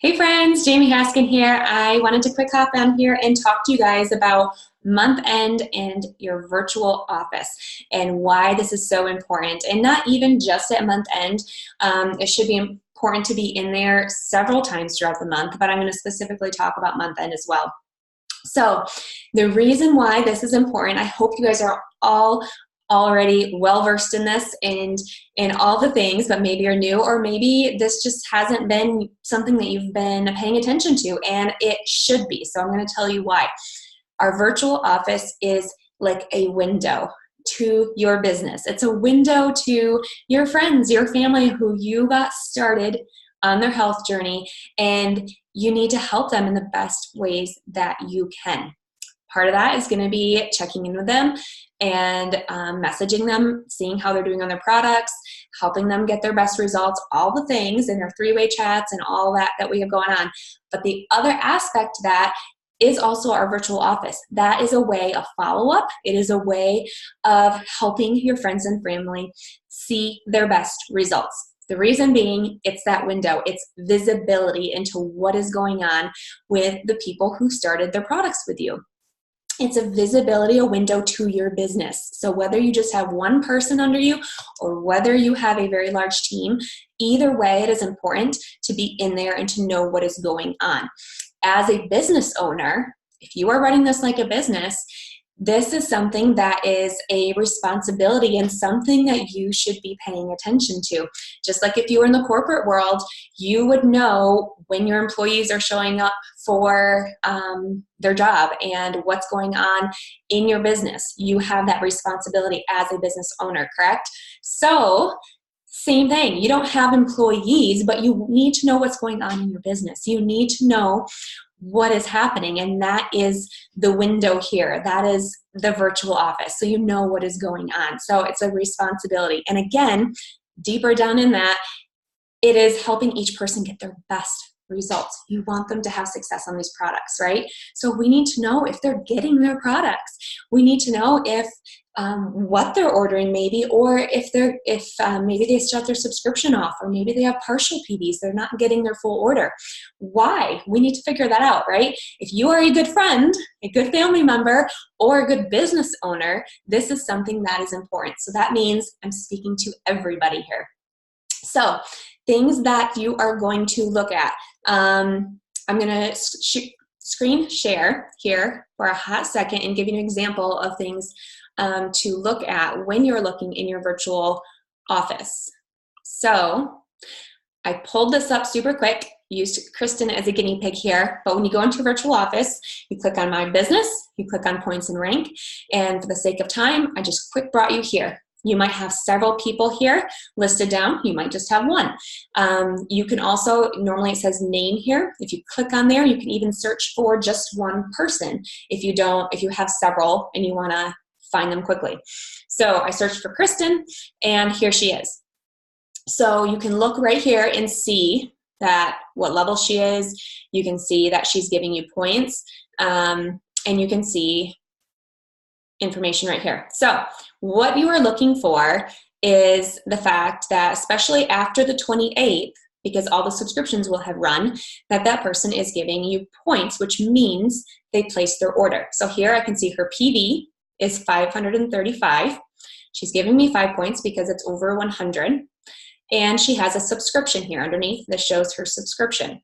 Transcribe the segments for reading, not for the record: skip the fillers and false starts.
Hey friends, Jamie Haskin here. I wanted to quick hop on here and talk to you guys about month end and your virtual office and why this is so important. And not even just at month end. It should be important to be in there several times throughout the month, but I'm going to specifically talk about month end as well. So the reason why this is important, I hope you guys are all already well versed in this and in all the things, but maybe you're new, or maybe this just hasn't been something that you've been paying attention to, and it should be. So I'm going to tell you why. Our virtual office is like a window to your business. It's a window to your friends, your family who you got started on their health journey, and you need to help them in the best ways that you can. Part of that is going to be checking in with them and messaging them, seeing how they're doing on their products, helping them get their best results, all the things in their three-way chats and all that we have going on. But the other aspect to that is also our virtual office. That is a way of follow-up. It is a way of helping your friends and family see their best results. The reason being, it's that window. It's visibility into what is going on with the people who started their products with you. It's a visibility, a window to your business. So whether you just have one person under you or whether you have a very large team, either way, it is important to be in there and to know what is going on. As a business owner, if you are running this like a business, this is something that is a responsibility and something that you should be paying attention to. Just like if you were in the corporate world, you would know when your employees are showing up for their job and what's going on in your business. You have that responsibility as a business owner, correct? So same thing. You don't have employees, but you need to know what's going on in your business. You need to know what is happening, and that is the window here. That is the virtual office, so you know what is going on. So it's a responsibility. And again, deeper down in that, it is helping each person get their best results. You want them to have success on these products, right? So we need to know if they're getting their products. We need to know if what they're ordering maybe, or if maybe they shut their subscription off, or maybe they have partial PDs, they're not getting their full order. Why? We need to figure that out, right? If you are a good friend, a good family member, or a good business owner, this is something that is important. So that means I'm speaking to everybody here. So things that you are going to look at. I'm going to screen share here for a hot second and give you an example of things to look at when you're looking in your virtual office. So I pulled this up super quick, used Kristen as a guinea pig here, but when you go into your virtual office, you click on My Business, you click on Points and Rank, and for the sake of time, I just quick brought you here. You might have several people here listed down. You might just have one. You can also, normally it says name here. If you click on there, you can even search for just one person if you have several and you want to find them quickly. So I searched for Kristen, and here she is. So you can look right here and see that what level she is. You can see that she's giving you points, and you can see information right here. So what you are looking for is the fact that, especially after the 28th, because all the subscriptions will have run, that person is giving you points, which means they placed their order. So here I can see her PV is 535. She's giving me 5 points because it's over 100. And she has a subscription here underneath that shows her subscription.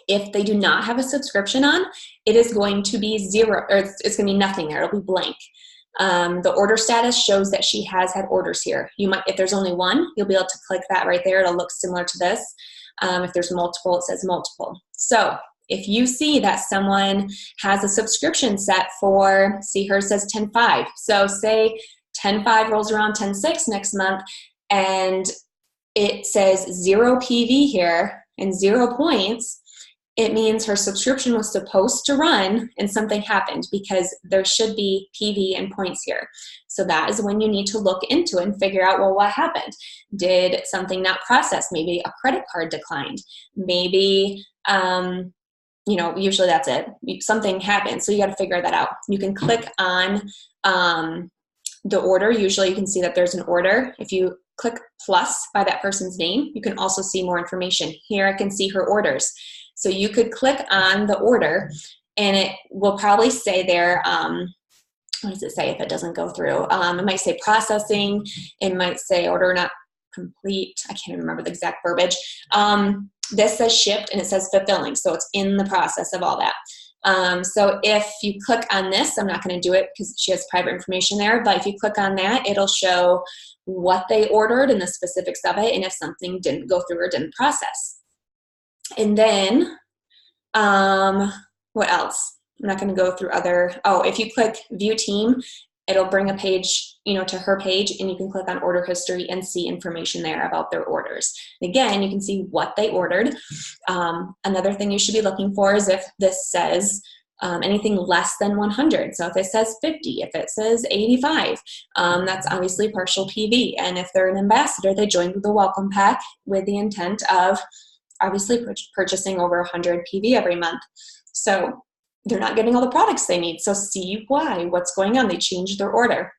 If they do not have a subscription on, it is going to be zero, or it's going to be nothing there. It'll be blank. The order status shows that she has had orders here. You might, if there's only one, you'll be able to click that right there. It'll look similar to this. If there's multiple, it says multiple. So if you see that someone has a subscription set for, see, hers says 10.5. So say 10.5 rolls around 10.6 next month, and it says 0 PV here and 0 points. It means her subscription was supposed to run and something happened, because there should be PV and points here. So that is when you need to look into it and figure out, well, what happened? Did something not process? Maybe a credit card declined. Maybe, usually that's it. Something happened. So you got to figure that out. You can click on the order. Usually you can see that there's an order. If you click plus by that person's name, you can also see more information. Here I can see her orders. So you could click on the order and it will probably say there, what does it say if it doesn't go through? It might say processing. It might say order not complete. I can't even remember the exact verbiage. This says shipped and it says fulfilling. So it's in the process of all that. So if you click on this, I'm not going to do it because she has private information there, but if you click on that, it'll show what they ordered and the specifics of it, and if something didn't go through or didn't process. And then, what else? I'm not going to go through other, if you click view team, it'll bring a page, to her page, and you can click on order history and see information there about their orders. And again, you can see what they ordered. Another thing you should be looking for is if this says anything less than 100. So if it says 50, if it says 85, that's obviously partial PV. And if they're an ambassador, they joined with the welcome pack with the intent of obviously purchasing over 100 PV every month. So they're not getting all the products they need. So see why, what's going on. They changed their order.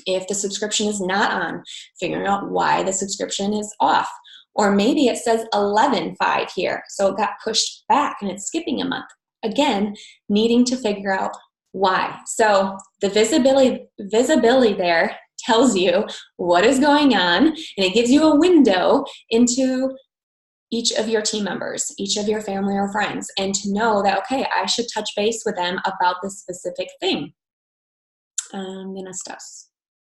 If the subscription is not on, figuring out why the subscription is off. Or maybe it says 11/5 here, so it got pushed back and it's skipping a month. Again, needing to figure out why. So the visibility there tells you what is going on, and it gives you a window into each of your team members, each of your family or friends, and to know that, okay, I should touch base with them about this specific thing. I'm gonna stop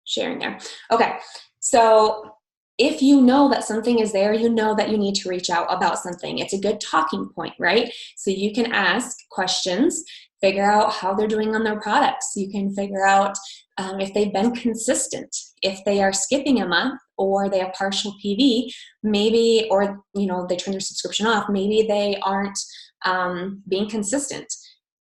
sharing there. Okay, so if you know that something is there, you know that you need to reach out about something. It's a good talking point, right? So you can ask questions, figure out how they're doing on their products. You can figure out if they've been consistent, if they are skipping a month or they have partial PV, maybe, or they turn their subscription off, maybe they aren't being consistent.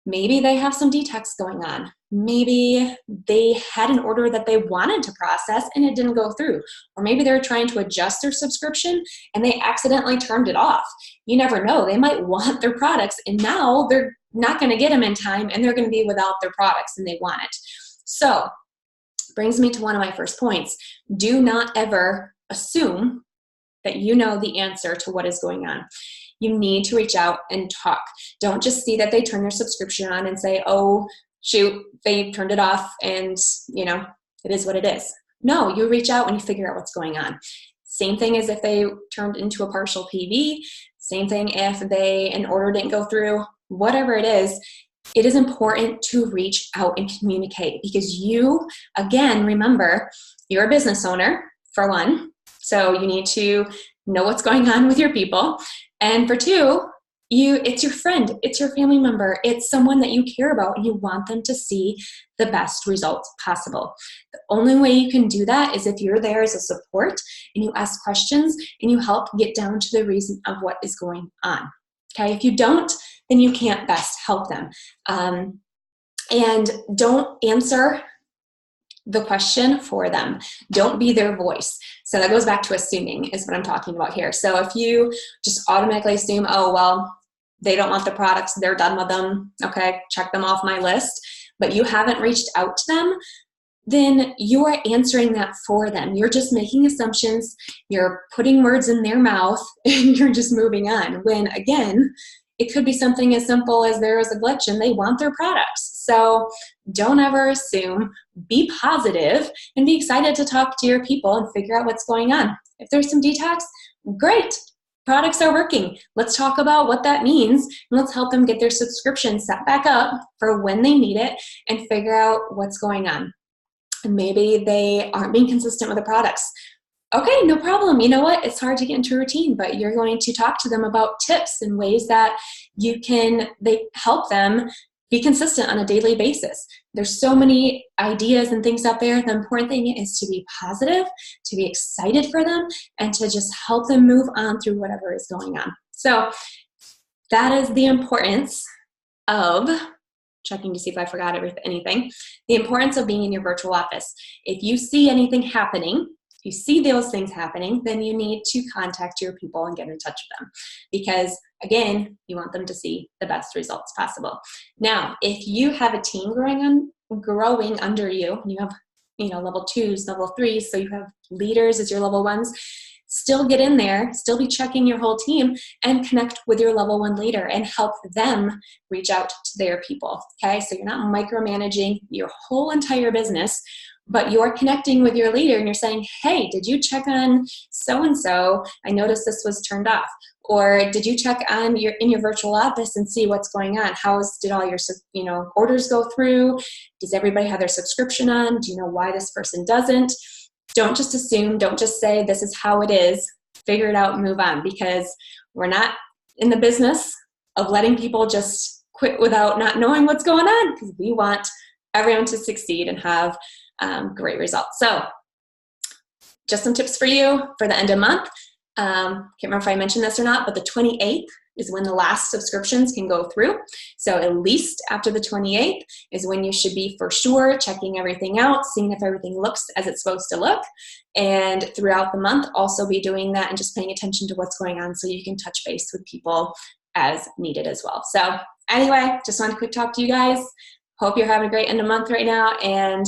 Maybe they have some detox going on. Maybe they had an order that they wanted to process and it didn't go through. Or maybe they're trying to adjust their subscription and they accidentally turned it off. You never know. They might want their products and now they're not going to get them in time and they're going to be without their products and they want it. So, brings me to one of my first points. Do not ever assume that you know the answer to what is going on. You need to reach out and talk. Don't just see that they turn their subscription on and say, oh, shoot, they turned it off and, it is what it is. No, you reach out and you figure out what's going on. Same thing as if they turned into a partial PV. Same thing if an order didn't go through. Whatever it is important to reach out and communicate because you, again, remember, you're a business owner, for one, so you need to know what's going on with your people. And for two, it's your friend, it's your family member, it's someone that you care about and you want them to see the best results possible. The only way you can do that is if you're there as a support and you ask questions and you help get down to the reason of what is going on. Okay, if you don't, then you can't best help them. And don't answer the question for them. Don't be their voice. So that goes back to assuming is what I'm talking about here. So if you just automatically assume, oh, well, they don't want the products, they're done with them, okay, check them off my list, but you haven't reached out to them, then you are answering that for them. You're just making assumptions, you're putting words in their mouth, and you're just moving on. When, again, it could be something as simple as there is a glitch and they want their products. So don't ever assume, be positive, and be excited to talk to your people and figure out what's going on. If there's some detox, great. Products are working. Let's talk about what that means, and let's help them get their subscription set back up for when they need it and figure out what's going on. And maybe they aren't being consistent with the products. Okay, no problem. You know what? It's hard to get into a routine, but you're going to talk to them about tips and ways that they help them be consistent on a daily basis. There's so many ideas and things out there. The important thing is to be positive, to be excited for them, and to just help them move on through whatever is going on. So that is the importance of checking to see if I forgot anything. The importance of being in your virtual office. If you see anything happening, if you see those things happening, then you need to contact your people and get in touch with them because, again, you want them to see the best results possible. Now, if you have a team growing under you, and you have level 2s, level 3s, so you have leaders as your level 1s, still get in there, still be checking your whole team, and connect with your level 1 leader and help them reach out to their people, okay? So you're not micromanaging your whole entire business, but you're connecting with your leader and you're saying, hey, did you check on so-and-so? I noticed this was turned off. Or did you check on in your virtual office and see what's going on? Did all your orders go through? Does everybody have their subscription on? Do you know why this person doesn't? Don't just assume, don't just say this is how it is. Figure it out and move on, because we're not in the business of letting people just quit without not knowing what's going on, because we want everyone to succeed and have great results. So just some tips for you for the end of month. Can't remember if I mentioned this or not, but the 28th is when the last subscriptions can go through. So at least after the 28th is when you should be for sure checking everything out, seeing if everything looks as it's supposed to look. And throughout the month, also be doing that and just paying attention to what's going on so you can touch base with people as needed as well. So anyway, just wanted to quick talk to you guys. Hope you're having a great end of month right now, and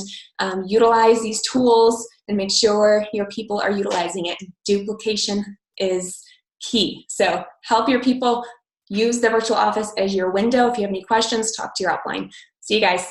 utilize these tools and make sure your people are utilizing it. Duplication is key. So help your people use the virtual office as your window. If you have any questions, talk to your upline. See you guys.